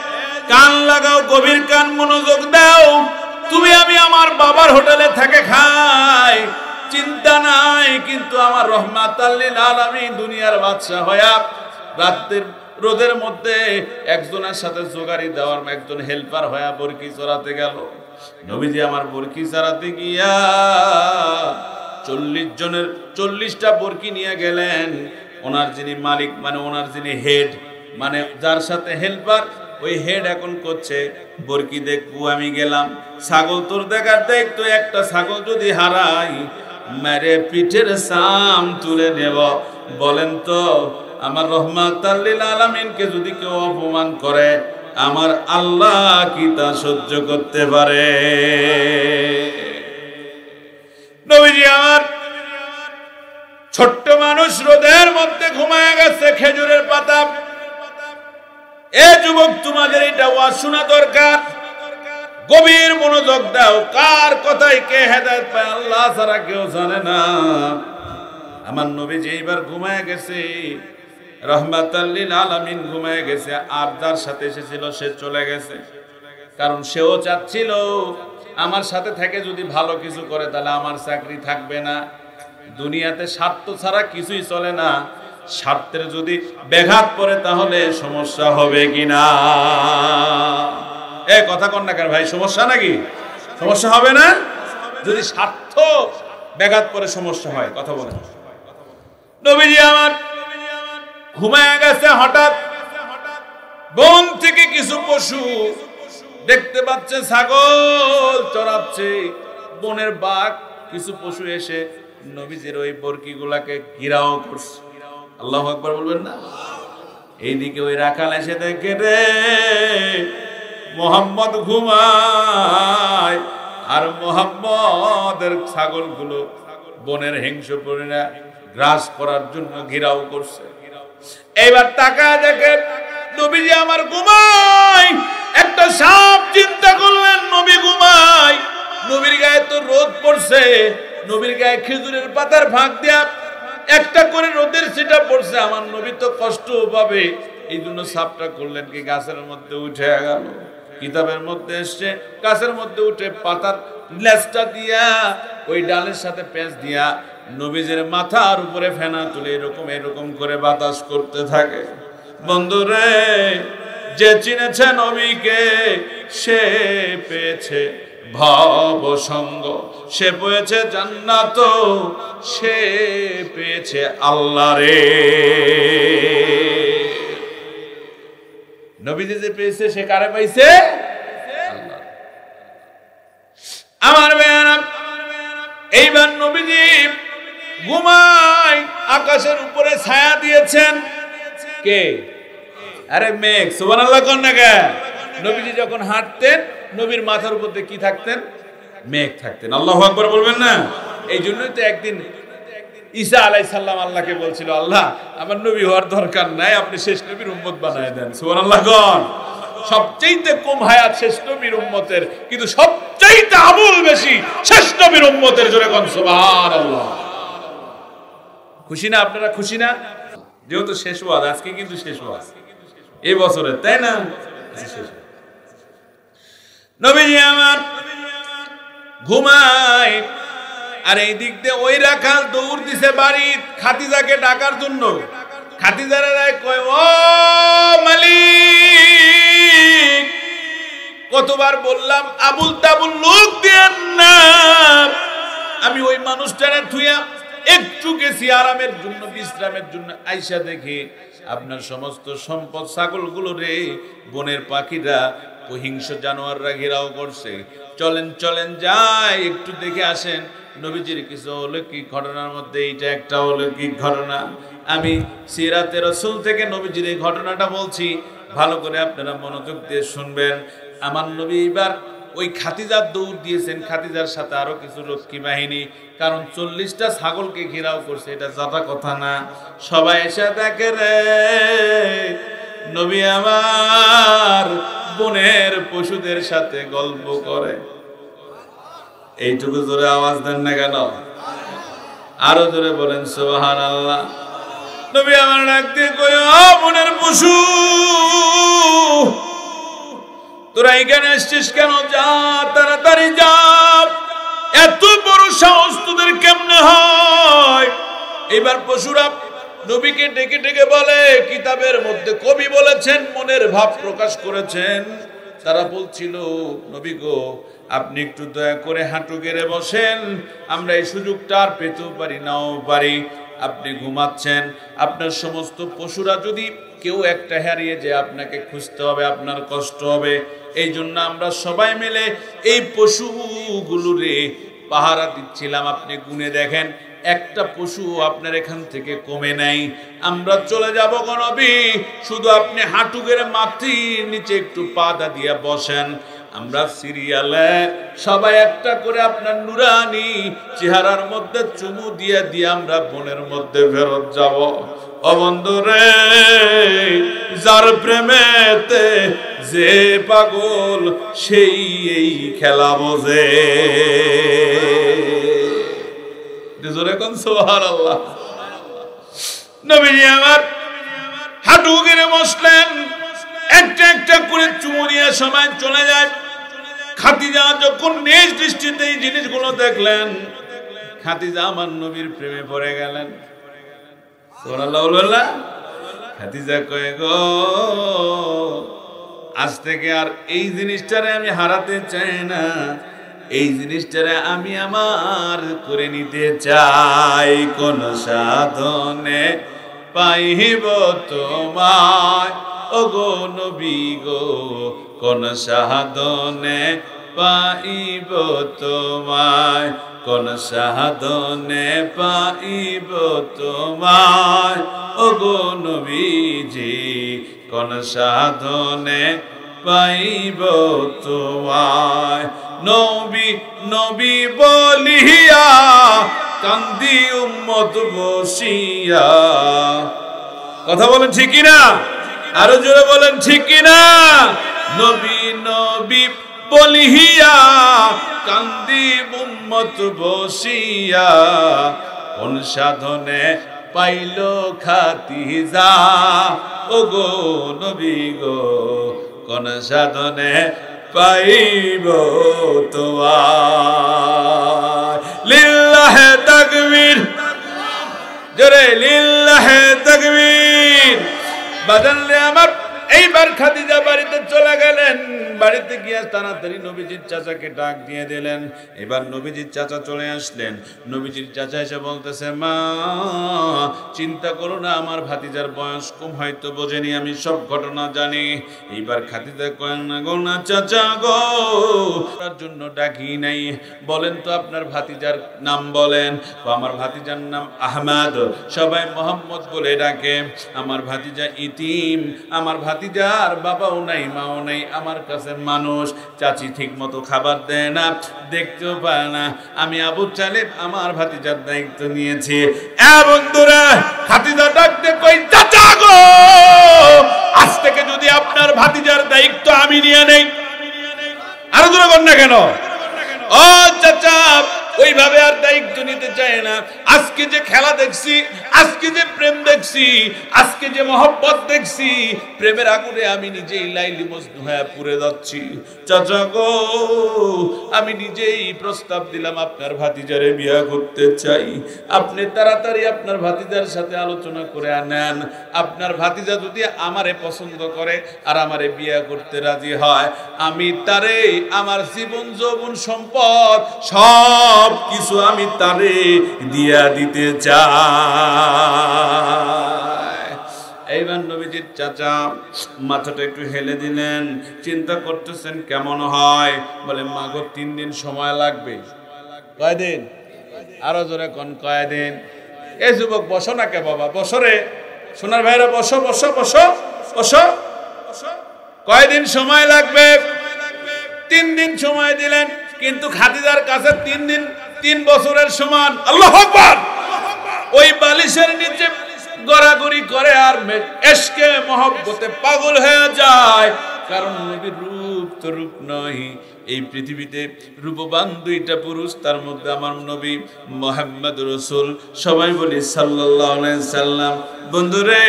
Speaker 1: কান লাগাও, গভীর কান, মনোযোগ দাও। তুমি আমি আমার বাবার হোটেলে থেকে খাই, চিন্তা নাই, কিন্তু আমার রাহমাতাল লিল আলামিন দুনিয়ার বাদশা হয়া রাতের রোদের মধ্যে একজনের সাথে জোগাড়ি দেওয়ার একজন হেল্পার হয়া বরকি চড়াতে গেল। নবীজি আমার বরকি চড়াতে গিয়া 40টা বরকি নিয়ে গেলেন। ওনার যিনি মালিক, মানে ওনার যিনি হেড, মানে যার সাথে হেল্পার, ওই হেড এখন করছে, বরকি দেখবো আমি গেলাম, ছাগল তোর দেখার দেখতো, একটা ছাগল যদি হারাই মেরে পিঠের সাম তুলে নেব। বলেন তো, আমার রাহমাতাল লিল আলামিনকে যদি কেউ অপমান করে, আমার আল্লাহ কি তা সহ্য করতে পারে? নবীজি আমার ছোট্ট মানুষ রোদের মধ্যে ঘুমায় গেছে খেজুরের পাতা। এ যুবক, তোমাদের এটা ওয়াজ শোনা দরকার, গভীর মনোযোগ দাও। কার কথায় কে হেদায়েত পায় আল্লাহ ছাড়া কেউ জানে না। আমার নবীজি এইবার ঘুমায় গেছে, রাহমাতাল লিল আলামিন ঘুমায় গেছে, আর যার সাথে এসেছিল সে চলে গেছে। কারণ সেও চাচ্ছিল আমার সাথে থেকে যদি ভালো কিছু করে তাহলে আমার চাকরি থাকবে না। দুনিয়াতে স্বার্থ ছাড়া কিছুই চলে না, স্বার্থের যদি ব্যাঘাত পড়ে তাহলে সমস্যা হবে কিনা? এ কথা কন না কেন ভাই, সমস্যা নাকি? সমস্যা হবে না যদি স্বার্থ ব্যাঘাত পড়ে সমস্যা হয়? কথা বলেন। নবীজি আমার ঘুমায় গেছে, হঠাৎ বন থেকে কিছু পশু দেখতে পাচ্ছে, ছাগল চড়াচ্ছে, বনের বাঘ কিছু পশু এসে নবীজির ওই বরকি গুলাকে ঘিরাও করছে। আল্লাহু আকবার বলবেন না? এইদিকে ওই রাখাল এসে দেখে রে মোহাম্মদ ঘুমায়, আর মোহাম্মদের ছাগলগুলো বনের হিংস্র প্রাণীরা গ্রাস করার জন্য ঘিরাও করছে। এইবার তাকায় দেখে নবীজি আমার ঘুমায়, একটা সাপ চিন্তা করলেন নবী ঘুমায়, নবীর গায়ে তো রোদ পড়ছে, নবীর গায়ে খেজুরের পাতার ফাঁক দেয়া একটা করে রোদের ছিটা পড়ছে, আমার নবী তো কষ্ট পাবে, এই জন্য সাপটা করলেন কি গাছের মধ্যে উঠে গেল। কিতাবের মধ্যে এসছে গাছের মধ্যে উঠে পাতার লেজটা দিয়া ওই ডালের সাথে পেঁচ দিয়া নবীজের মাথার উপরে ফেনা তুলে এরকম করে বাতাস করতে থাকে। বন্ধুরে, যে চিনেছে নবীকে সে পেয়েছে ভব সঙ্গ, সে পেয়েছে জান্নাত, সে পেয়েছে আল্লাহ রে। নবীজি যে পেয়েছে সে কারে পাইছে? আল্লাহ। আমার বেয়ারা, এইবার নবীজি ঘুমায়, আকাশের উপরে ছায়া দিয়েছেন কে? আরে মেঘ, সুবহানাল্লাহ কোন না কে? নবীজি যখন হাঁটতেন নবীর মাথার উপর কি থাকতেন? মেঘ থাকতেন। আল্লাহু আকবার বলবেন না? এই জন্যই তো একদিন ঈসা আলাইহিস সালাম আল্লাহকে বলছিল, আল্লাহ আমার নবী হওয়ার দরকার নাই, আপনি শেষ নবীর উম্মত বানায় দেন। সুবহানাল্লাহ কোন? সবচেয়ে কম হায়াত শেষ নবীর উম্মতের, কিন্তু সবচেয়ে আমল বেশি শেষ নবীর উম্মতের। জোরে কোন সুবহানাল্লাহ। খুশি না আপনারা? খুশি না? যেহেতু শেষ ওয়াজ, আজকে কিন্তু শেষ ওয়াজ এই বছরের, তাই না? নবীজি আমার ঘুমায়, আর এই দিক দিয়ে ওই রাখাল দৌড় দিছে বাড়ি খাদিজাকে ডাকার জন্য। খাদিজারে কয়, ও মালিক, কতবার বললাম আবুল তাবুল লোক দেন না, আমি ওই মানুষটারে থুইয়া একটু গেছি আরামের জন্য, বিশ্রামের জন্য। আইসা দেখি আপনার সমস্ত সম্পদ ছাগলগুলো রে বনের পাখিরা, হিংস জানোয়াররা ঘেরাও করছে। চলেন চলেন যাই একটু দেখে আসেন নবীজির কিছু অলৌকিক ঘটনার মধ্যে এইটা একটা অলৌকিক ঘটনা। আমি সিরাতে রাসূল থেকে নবীজির এই ঘটনাটা বলছি, ভালো করে আপনারা মনোযোগ দিয়ে শুনবেন। আমার নবী এবার ওই খাদিজার দৌড় দিয়েছেন, খাদিজার সাথে আরো কিছু রক্ষী বাহিনী, কারণ 40টা ছাগলকে ঘেরাও করছে, এটা যাতা কথা না। সবাই এসে দেখে রে নবী আমার বনের পশুদের সাথে গল্প করে। এইটুকু জোরে আওয়াজ দেন না কেন? আরো জোরে বলেন সুবহানাল্লাহ। নবী আমার ডাক দিয়ে কই, ও বনের পশু, তোরা এখানে আসছিস কেন? যা তাড়াতাড়ি যা, এত বড় সাহস তোদের কেমনে হয়? এবার পশুরা নবীকে ডেকে ডেকে বলে, কিতাবের মধ্যে কবি বলেছেন, মনের ভাব প্রকাশ করেছেন। তারা বলছিল, নবী গো আপনি একটু দয়া করে হাঁটু গেড়ে বসেন, আমরা এই সুযোগটা আর পেতেও পারি নাও পারি। আপনি ঘুমাচ্ছেন, আপনার সমস্ত পশুরা যদি কেউ একটা হারিয়ে যায় আপনাকে খুঁজতে হবে, আপনার কষ্ট হবে। এই জন্য আমরা সবাই মিলে এই পশুগুলোরে পাহারা দিচ্ছিলাম। আপনি গুনে দেখেন একটা পশু আপনার এখান থেকে কমে নাই। আমরা চলে যাব গো নবী, শুধু আপনি হাঁটু গেড়ে মাটির নিচে একটু পা দিয়া বসেন। আমরা সিরিয়ালে সবাই একটা করে আপনার নুরানি চেহারার মধ্যে চুমু দিয়ে দিয়ে আমরা বনের মধ্যে ফেরত যাব। ও বন্ধুরে, যার প্রেমেতে যে পাগল সেই এই খেলা বোঝে। জোরে কোন সুবহানাল্লাহ। নবীজি আমার হাঁটু গেড়ে বসলেন, একটা একটা করে চুমু দিয়ে সময় চলে যায়। খাদিজা যখন নিজ দৃষ্টিতে এই জিনিসগুলো দেখলেন, খাদিজা আমার নবীর প্রেমে পড়ে গেলেন। সুবহানাল্লাহ। খাদিজা কয়, গো আজ থেকে আর এই জিনিসটারে আমি হারাতে চাই না, এই জিনিসটারে আমি আমার করে নিতে চাই। কোন সাধনে পাইব তোমায়, ও গো নবী গো, কোন সাধনে পাইব তোমায়, কোন সাধনে পাইব তোমায়, ও গো নবীজি, কোন সাধনে পাইব তোমায়। নবী নবী বলিয়া কান্দি উম্মত বসিয়া। কথা বলেন ঠিক কিনা? আরো জোরে বলেন ঠিক কিনা? নবী নবী বলিয়া কান্দি উম্মত বসিয়া, কোন সাধনে পাইল খাদিজা, ও গো নবী গো, কোন সাধনে পাইব তোমায়। লিল্লাহে তাকবীর, জোরে লিল্লাহে তাকবীর। বাজানলে আমার এইবার খাদিজা বাড়িতে চলে গেলেন। বাড়িতে গিয়ে তাড়াতাড়ি নবীজির চাচাকে ডাক দিয়ে দিলেন। এবার নবীজির চাচা চলে আসলেন। নবীজির চাচা এসে বলতেছে, মা চিন্তা করো না, আমার ভাতিজার বয়স কম, হয়তো বোঝেনি, আমি সব ঘটনা জানি। এইবার খাদিজা কয়েন না গো, না চাচা গো, তার জন্য ডাকি নাই, বলেন তো আপনার ভাতিজার নাম বলেন। আমার ভাতিজার নাম আহমদ, সবাই মোহাম্মদ বলে ডাকে। আমার ভাতিজা ইতিম, আমার ভাতিজার বাবাও নাই, মাও নাই, আমার কাছে মানুষ। চাচি ঠিক মতো খাবার দেয় না, দেখতেও পায় না। আমি আবু তালেব আমার ভাতিজার দায়িত্ব নিয়েছি। বন্ধুরা, ভাতিজা ডাকতে কই, চাচা গো, আজ থেকে যদি আপনার ভাতিজার দায়িত্ব আমি নিয়ে নেই। আরো দূরে কর না কেন? ও চাচা ওইভাবে আর দায়িত্ব নিতে চায় না। আজকে যে খেলা দেখছি, আজকে যে প্রেম দেখছি, আজকে যে মহব্বত দেখছি, প্রেমের আগুনে আমি নিজেই লাইলি মজনু হয়ে পুড়ে যাচ্ছি। চাচা গো, আমি নিজেই প্রস্তাব দিলাম আপনার ভাতিজারে বিয়ে করতে চাই। আপনি তাড়াতাড়ি আপনার ভাতিজার সাথে আলোচনা করে আনেন। আপনার ভাতিজা যদি আমারে পছন্দ করে আর আমারে বিয়ে করতে রাজি হয়, আমি তারে আমার জীবন যৌবন সম্পদ সব কিছু আমি তারে দিয়া দিতে চাই। এইবার নবীজির চাচা মাথাটা একটু হেলে দিলেন, চিন্তা করতেছেন কেমন হয়। বলে মাগো 3 দিন সময় লাগবে। কয়দিন? আরো জোরে কোন কয়দিন? এই যুবক বসো না কে বাবা, বসো রে সোনার ভাইরা, বসো বসো বসো বসো। কয়দিন সময় লাগবে? 3 দিন সময় দিলেন, কিন্তু খাদিজার কাছে 3 দিন 3 বছরের সমান। আল্লাহু আকবার। ওই বালিশের নিচে গড়াগড়ি করে আর ইশকে মহব্বতে পাগল হয়ে যায়। কারণ নবীর রূপ তো রূপ নয়, এই পৃথিবীতে রূপবান 2টা পুরুষ, তার মধ্যে আমার নবী মুহাম্মদ রাসূল। সবাই বলি সাল্লাল্লাহু আলাইহি সাল্লাম। বন্ধুরে,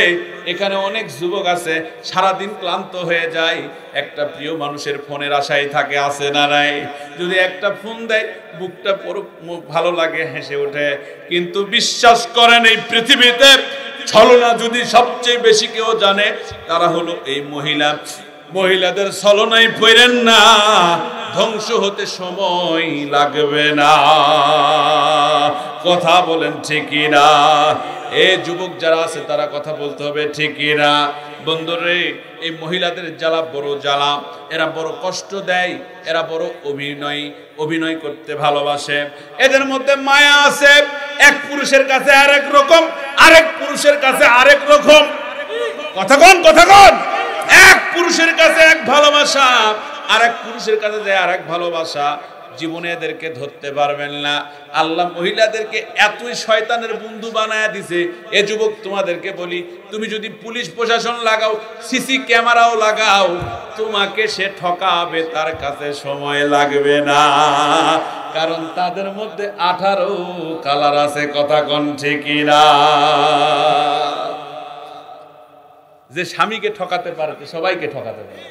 Speaker 1: এখানে অনেক যুবক আছে সারাদিন ক্লান্ত হয়ে যায়, একটা প্রিয় মানুষের ফোনের আশায় থাকে, আছে না নাই? যদি একটা ফোন দেয় বুকটা ভালো লাগে, হেসে ওঠে। কিন্তু বিশ্বাস করেন, এই পৃথিবীতে ছলনা যদি সবচেয়ে বেশি কেউ জানে, তারা হলো এই মহিলা। মহিলাদের ছলনায় পড়েন না, ধ্বংস হতে সময় লাগবে না। কথা বলেন ঠিকই না? এই যুবক যারা আছে তারা কথা বলতে হবে ঠিকই না? বন্ধুরে, এই মহিলাদের জ্বালা বড় জ্বালা, এরা বড় কষ্ট দেয়, এরা বড় অভিনয় করতে ভালোবাসে। এদের মধ্যে মায়া আছে। এক পুরুষের কাছে আরেক রকম, আরেক পুরুষের কাছে আরেক রকম। কথা কোন, কথা কোন? এক পুরুষের কাছে এক ভালোবাসা, আরেক পুরুষের কাছে যায় আরেক ভালোবাসা। জীবনে এদেরকে ধরতে পারবেন না। আল্লাহ মহিলাদেরকে এতই শয়তানের বন্ধু বানায়া দিছে। এ যুবক, তোমাদেরকে বলি, তুমি যদি পুলিশ প্রশাসন লাগাও, সিসি ক্যামেরাও লাগাও, তোমাকে সে ঠকাবে, তার কাছে সময় লাগবে না। কারণ তাদের মধ্যে 18 কালার আছে। কথা কোন ঠিকই না? যে স্বামীকে ঠকাতে পারে সবাইকে ঠকাতে পারে।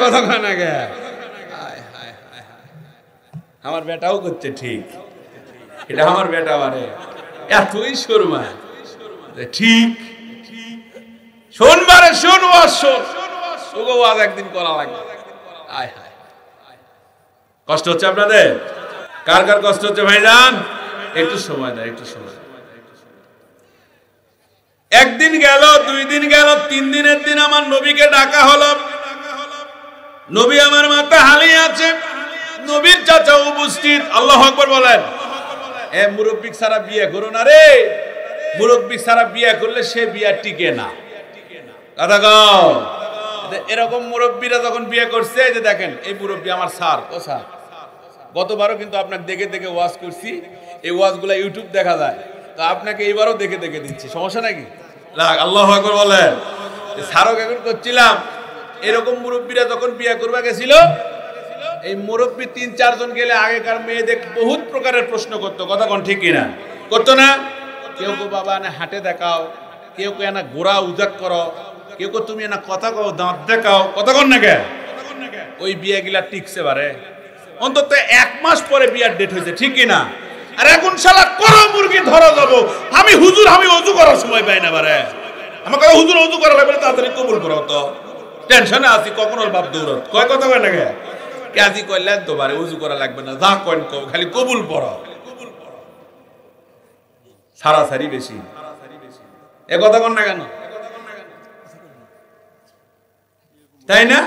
Speaker 1: কথা কয় না গে? আমার বেটাও করছে ঠিক, এটা আমার বেটা বারে এতই শর্মা। ঠিক শোনবারে শোন, ওগো ওয়াজ একদিন করা লাগবে। আয় হায়, কষ্ট হচ্ছে আপনাদের? কার কার কষ্ট হচ্ছে ভাইজান? একটু সময় দেয়, একটু সময়। একদিন গেল, 2 দিন গেল, 3 দিনের দিন আমার নবীকে ডাকা হলো। নবী আমার মাথা হালিয়ে আছে, নবীর চাচা উপস্থিত। আল্লাহু আকবার বলেন। মুরব্বি ছাড়া বিয়ে করো না রে। মুরব্বি ছাড়া বিয়ে করলে সে বিয়ে টিকে না। কথা কও। এরকম মুরব্বিরা যখন বিয়ে করছে, যে দেখেন এই মুরব্বি আমার স্যার, ও স্যার, গতবারও কিন্তু আপনাকে দেখে দেখে ওয়াজ করছি। এই ওয়াজগুলো ইউটিউব দেখা যায়, তো আপনাকে এইবারও দেখে দেখে দিচ্ছি, সমস্যা নাকি? আল্লাহু আকবার বলেন। স্যারও এখন করছিলাম, এরকম মুরব্বিরা যখন বিয়ে করবা গেছিল, এই মুরব্বী 3-4 জন গেলে আগেকার মেয়েদের বহুত প্রকারের প্রশ্ন করতো। কথা কোন ঠিক কিনা? করতো না? কেউ কেউ বাবা না হাটে দেখাও, কেউ কেউ না গোড়া উজাক করো, কেউ কেউ তুমি না কথা কও, দাঁত দেখাও। কথা কোন না কে? ওই বিয়ে গিলা টিকছে বারে, অন্তত 1 মাস পরে বিয়ার ডেট হয়েছে, ঠিক কিনা? আর এখন শালা করো মুরগি ধরা যাবো। আমি হুজুর, আমি ওযু করার সময় পাই না বারে। আমাকে হুজুর ওযু করা লাগবে, তাড়াতাড়ি কবুল করো। তো টেনশনে আছি, কখন ওর বাপ দৌড়ত কয়। কথা কয় না কে? কাজী কইলেন তো বারে ওযু করা লাগবে না, যা কইন কও, খালি কবুল পড়ো। সারাসারি বেশি। এ কথা কোন না কেন? তাই না?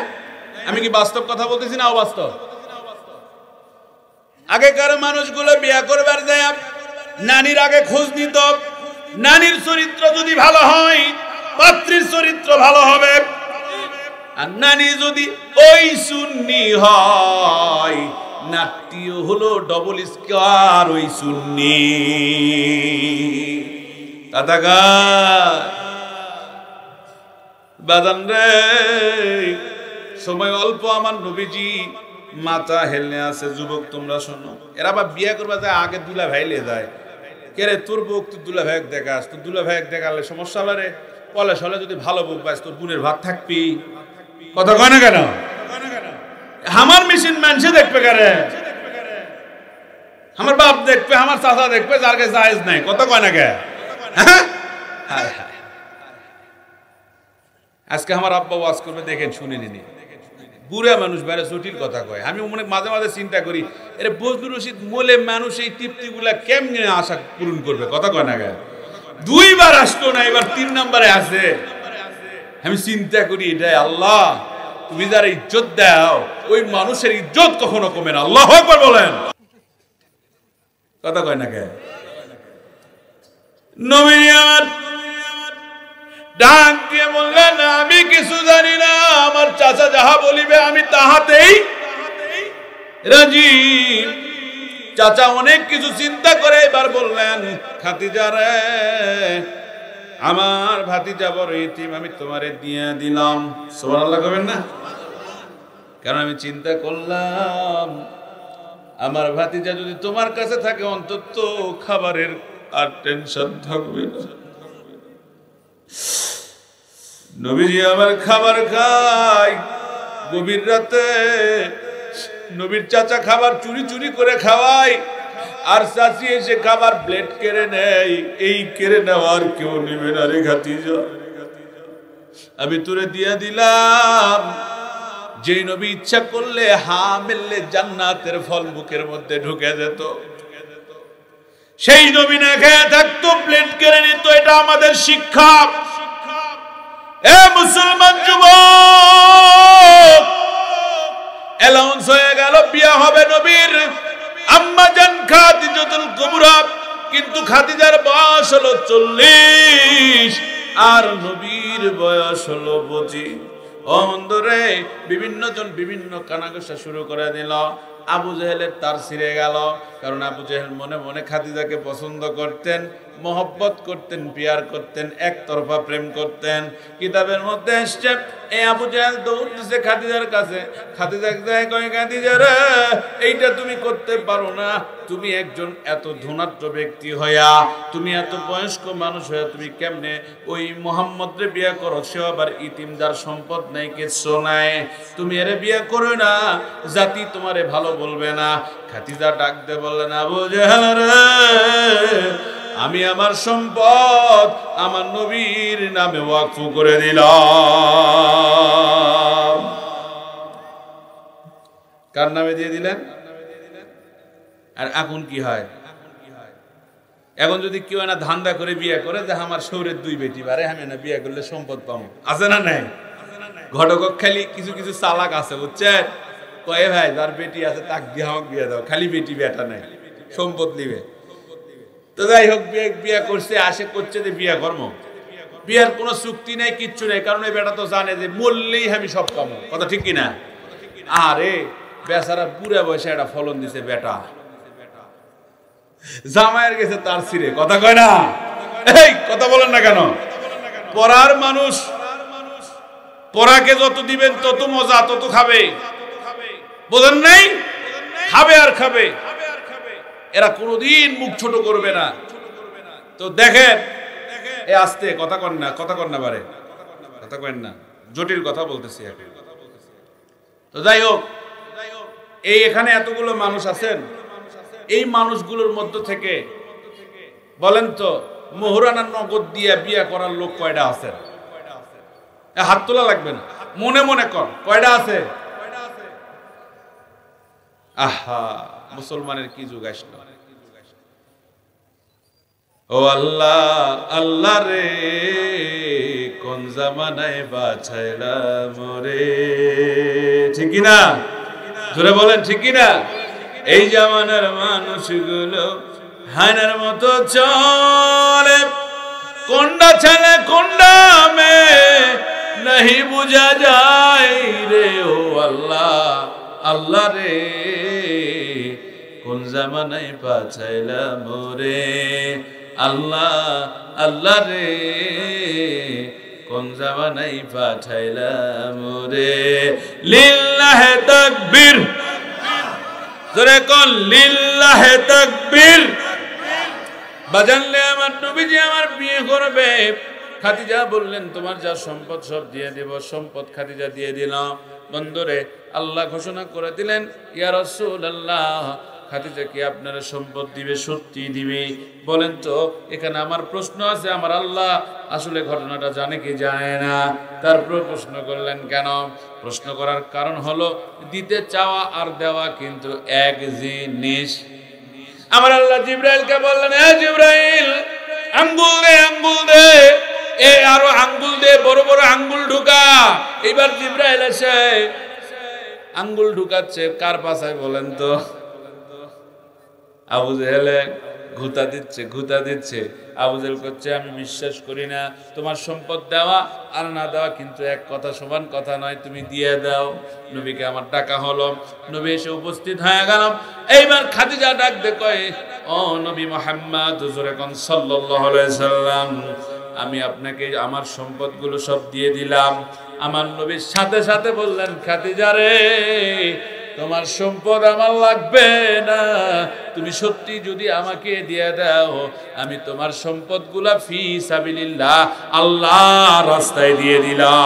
Speaker 1: আমি কি বাস্তব কথা বলতেছি না অবাস্তব? আগেকার মানুষগুলো বিয়ে করবার যায় নানির আগে খোঁজ নিত। নানির চরিত্র যদি ভালো হয়, পাত্রীর চরিত্র ভালো হবে। আর নানি যদি ওই সুন্নি হয়, নাট্যও হলো ডবল স্কয়ার ওই সুন্নি। বাজান রে, সময় অল্প, আমার নবীজি মাথা হেলনে আছে। যুবক তোমরা শোনো, এরা আবার বিয়ে করবা যায় আগে দুলা ভাইলে যায়। কে রে তোর বউ তুই দুলা ভাইক দেখাস, তুই দুলা ভাইক দেখালে সমস্যা হবে রে। পলে সলে যদি ভালো বউ পাইস তোর বোনের ভাত থাকবি। কথা কয় না কেন? আমার মেশিন মানুষে দেখবে কারে, আমার বাপ দেখবে, আমার চাচা দেখবে, যার কাছে জায়েজ নাই। কথা কয় না কে? আজকে আমার আব্বা ওয়াজ করবে, দেখেন শুনে নিনি। বুড়া মানুষ বাইরে জটিল কথা কয়। আমি মাঝে মাঝে চিন্তা করি, এর বজলুর রশিদ মোলে মানুষ এই তৃপ্তিগুলা কেমনে আশা পূরণ করবে? কথা কয় না কে? 2 বার আসতো না, এবার 3 নম্বরে আছে। আমি চিন্তা করি, এটাই আল্লাহ, তুমি যার ইজ্জত দাও ওই মানুষের ইজ্জত কখনো কমে না। আল্লাহু আকবার বলেন। কথা কয় না কে? নবী আমার ডাক দিয়ে বললেন, আমি কিছু জানি না, আমার চাচা যাহা বলিবে আমি তাহাতেই রাজি। চাচা অনেক কিছু চিন্তা করে এবার বললেন, খাদিজা রে, আমার ভাতিজা বড় ইতিম, আমি তোমারে দিয়ে দিলাম। সুবহানাল্লাহ কবেন না? কারণ আমি চিন্তা করলাম, আমার ভাতিজা যদি তোমার কাছে থাকে অন্তত খাবারের আর টেনশন থাকবে না। নবীজি আমার খাবার খায় গভীর রাতে। নবীর চাচা খাবার চুরি চুরি করে খাওয়ায়, আর চাচি এসে খাবার প্লেট কেড়ে নেয়। এই কেড়ে নেওয়ার কেউ নেবে না রে খাদিজা, আমি তোরে দিয়ে দিলাম। যে নবী ইচ্ছা করলে হা মেললে জান্নাতের ফল মুখের মধ্যে ঢুকে যেত, সেই নবী না খেয়ে থাকতো, প্লেট কেড়ে নিত। এটা আমাদের শিক্ষা। এ মুসলমান যুবক, অ্যালাউন্স হয়ে গেল, বিয়া হবে নবীর। আম্মা জান খাদিজাতুল কুবরা, কিন্তু খাদিজার বয়স হলো 40 আর নবীর বয়স হলো 25। অন্তরে বিভিন্ন জন বিভিন্ন কানাঘোষা শুরু করে দিল। আবু জেহেলের তার ছিঁড়ে গেল, কারণ আবু জেহেল মনে মনে খাদিজাকে পছন্দ করতেন, মহব্বত করতেন, পিয়ার করতেন, একতরফা প্রেম করতেন। কিতাবের মধ্যে এসছে, এই আবু জেহেল দৌড় দিছে খাদিজার কাছে। খাদিজাকে যায়, কয় খাদিজা রে, এইটা তুমি করতে পারো না। তুমি একজন এত ধনাঢ্য ব্যক্তি হইয়া, তুমি এত বয়স্ক মানুষ হইয়া তুমি কেমনে ওই মুহাম্মদ রে বিয়ে করো? সে আবার ইতিম, যার সম্পদ নাই, কিছু নাই। তুমি এরে বিয়ে করো না, জাতি তোমারে ভালো বলবে না। খাদিজা ডাক দিয়ে বললেন, আবু জেহেল রে, আমি আমার সম্পদ আমার নবীর নামে ওয়াকফ করে দিলাম। কার নামে দিয়ে দিলেন? আর এখন কি হয়? এখন যদি কেউ না ধান্দা করে বিয়ে করে, যে আমার শহরের 2 বেটি বারে, আমি না বিয়ে করলে সম্পদ পাবো, আছে না নাই? ঘটক খালি কিছু কিছু চালাক আছে, বুঝছেন? কয়ে ভাই যার বেটি আছে তাক দিয়ে আমাকে বিয়ে দাও, খালি বেটি বেটা নাই, সম্পদ নিবে। তো যাই হোক, বিয়ে করছে, আসে করছে যে বিয়ে কর্ম, বিয়ের কোনো চুক্তি নাই, কিচ্ছু নেই। কারণ এই বেটা তো জানে যে মরলেই আমি সব পাবো। কথা ঠিক কিনা? আরে বেচারা বুড়া বয়সে একটা ফলন দিছে বেটা, জামাইয়ের গেছে তার ছিঁড়ে। কথা কয় না? এই কথা বলেন না কেন? পরার মানুষ, পরাকে যত দিবেন তত মজা, তত খাবে। বোঝেন নাই? খাবে আর খাবে। এরা কোনোদিন মুখ ছোট করবে না। তো দেখেন, এ আস্তে কথা কন না, কথা কন না বারে, কথা কন না, জটিল কথা বলতেছি এখন। তো যাই হোক, এই এখানে এতগুলো মানুষ আছেন, এই মানুষগুলোর মধ্য থেকে বলেন তো, মোহরানা নগদ দিয়ে বিয়ে করার লোক কয়টা আছে? হাত তোলা লাগবে না, মনে মনে কর কয়টা আছে? আহা, মুসলমানের কি যুগ আসলো! ও আল্লাহ, আল্লাহ রে, কোন জামানায় বাছাইলা মোরে। ঠিক না? জোরে বলেন, ঠিক না? এই জামানার মানুষগুলো হায়নার মতো চলে, কোনটা ছেলে কোনটা মেয়ে नहीं बुझा जाए रे ओ अल्लाह अल्लाह रे কোন জামানায় পাছাইলা মোরে আল্লাহ আল্লাহ রে কোন জামানায় পাঠাইলা মোরে লিল্লাহে তাকবীর জোরে কোন লিল্লাহে তাকবীর বাজানলে আমার নবীজি আমার বিয়ে করবে খাদিজা বললেন তোমার যা সম্পদ সব দিয়ে দেব সম্পদ খাদিজা দিয়ে দিল বন্ধুরে আল্লাহ ঘোষণা করে দিলেন ইয়া রাসূলুল্লাহ খাদিজা কি আপনার সম্পদ দিবে সত্যি দিবে বলেন তো এখানে আমার প্রশ্ন আছে আমার আল্লাহ আসলে ঘটনাটা জানে কি জানে না তারপর প্রশ্ন করলেন কেন প্রশ্ন করার কারণ হলো দিতে চাওয়া আর দেওয়া কিন্তু এক জিনিস আমার আল্লাহ জিবরাইলকে বললেন এ জিবরাইল আঙ্গুল দে এ আরো আঙ্গুল দে বড় বড় আঙ্গুল ঢুকা এবার জিবরাইল এসে আঙ্গুল ঢুকাচ্ছে কার পাছায় বলেন তো আবু জেহেলে ঘুতা দিচ্ছে আবু জেহেল করছে আমি বিশ্বাস করি না তোমার সম্পদ দেওয়া আর না দেওয়া কিন্তু এক কথা সমান কথা নয় তুমি দিয়ে দাও নবীকে আমার টাকা হলো নবী এসে উপস্থিত হয়ে গেল এইবার খাদিজা ডাক দে কয় ও নবী মুহাম্মদ হুজুর কোন সাল্লাল্লাহু আলাইহি সাল্লাম আমি আপনাকে আমার সম্পদগুলো সব দিয়ে দিলাম আমার নবীর সাথে সাথে বললেন খাদিজা রে তোমার সম্পদ আমার লাগবে না তুমি সত্যি যদি আমাকে দিয়ে দাও আমি তোমার সম্পদগুলা ফি সাবিলিল্লাহ আল্লাহর রাস্তায় দিয়ে দিলাম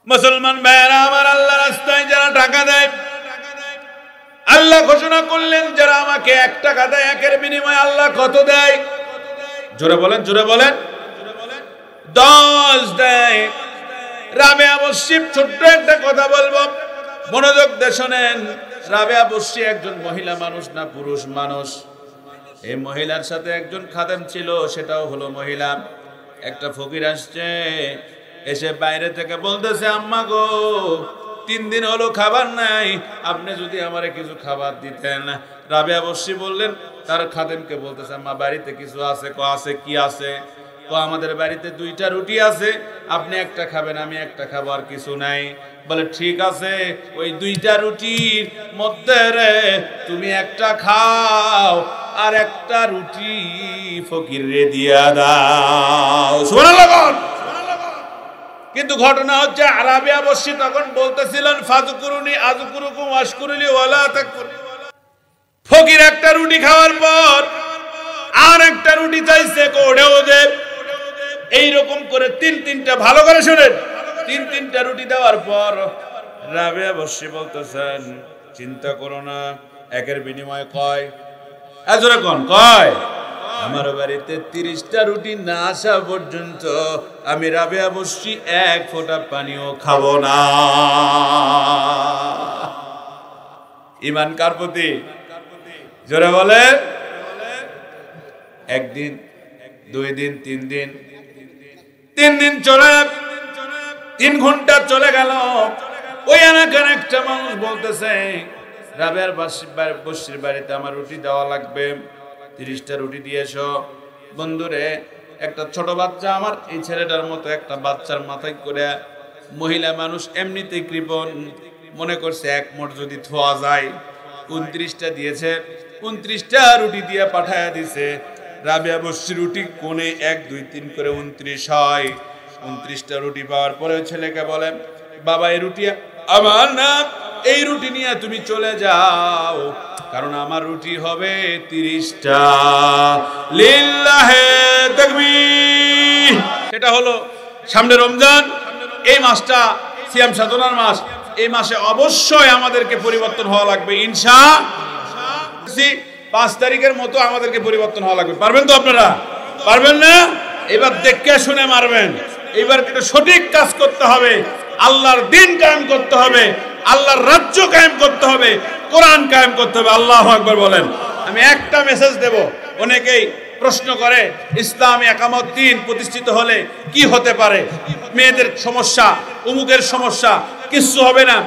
Speaker 1: মুসলমান ভাইরা আমার আল্লাহর রাস্তায় যারা টাকা দেয় আল্লাহ ঘোষণা করলেন যারা আমাকে 1 টাকা দেয় একের বিনিময়ে আল্লাহ কত দেয় জোরে বলেন 10 দেয় রাবেয়া বসরি ছোট্ট একটা কথা বলবো মনোযোগ দিয়ে শুনেন রাবেয়া বসরি একজন মহিলা মানুষ না পুরুষ মানুষ এই মহিলার সাথে একজন খাদেম ছিল সেটাও হলো মহিলা একটা ফকির আসছে এসে বাইরে থেকে বলতেছে আম্মা গো 3 দিন হলো খাবার নাই আপনি যদি আমারে কিছু খাবার দিতেন রাবেয়া বসরি বললেন তার খাদেমকে বলতেছে আম্মা বাড়িতে কিছু আছে আছে কি আছে আমাদের বাড়িতে 2টা রুটি আছে আপনি একটা খাবেন আমি একটা খাবো আর কিছু নাই বলে ঠিক আছে ওই 2টা রুটির মধ্যে রে তুমি একটা খাও আর একটা রুটি ফকিরে দিয়া দাও সুবহানাল্লাহ কিন্তু ঘটনা হচ্ছে রাবেয়া বসরি তখন বলতেছিলেন ফাযকুরুনি আযকুরুকুম ওয়াশকুরুলি ওয়ালা তাকফুর ফকির একটা রুটি খাওয়ার পর আর একটা রুটি চাইছে কোড়েও দে এইরকম করে 3টা ভালো করে শুনেন 3টা রুটি দেওয়ার পর রাবেয়া বসরি বলতেছেন চিন্তা করো না একের বিনিময়ে কয় আজরে কোন কয় আমার বাড়িতে 30টা রুটি না আসা পর্যন্ত আমি রাবেয়া বসরি 1 ফোঁটা পানিও খাবো না ঈমান কার প্রতি জোরে বলে একদিন 2 দিন 3 দিন 3 দিন চলে 3 ঘন্টা চলে গেল ওই এলাকার একটা মানুষ বলতেছে রাবেয়ার বসরির বাড়িতে আমার রুটি দেওয়া লাগবে 30টা রুটি দিয়েছো বন্ধুরে একটা ছোট বাচ্চা আমার এই ছেলেটার মতো একটা বাচ্চার মাথায় করে মহিলা মানুষ এমনিতেই কৃপণ মনে করছে এক মোট যদি থোয়া যায় 29টা দিয়েছে 29টা রুটি দিয়ে পাঠায়া দিছে রাবেয়া বসরি রুটি কোণে 1 2 3 করে 29 হয় 29টা রুটি পাওয়ার পরে ছেলেকে বলে বাবা এই রুটি আমার না এই রুটি নিয়ে তুমি চলে যাও কারণ আমার রুটি হবে 30টা লিল্লাহে তাকবীর সেটা হলো সামনে রমজান এই মাসটা সিয়াম সাধনার মাস এই মাসে অবশ্যই আমাদেরকে পরিবর্তন হওয়া লাগবে ইনশাআল্লাহ 5 তারিখের মতো আমাদেরকে পরিবর্তন হওয়া লাগবে পারবেন তো আপনারা পারবেন না এবার দেখে শুনে মারবেন এবার একটা সঠিক কাজ করতে হবে আল্লাহর দ্বীন কায়েম করতে হবে আল্লাহর রাজ্য কায়েম করতে হবে কোরআন কায়েম করতে হবে আল্লাহু আকবার বলেন আমি একটা মেসেজ দেব অনেকেই প্রশ্ন করে ইসলামী একামত দ্বীন প্রতিষ্ঠিত হলে কি হতে পারে মেয়েদের সমস্যা উমুকের সমস্যা কিছু হবে না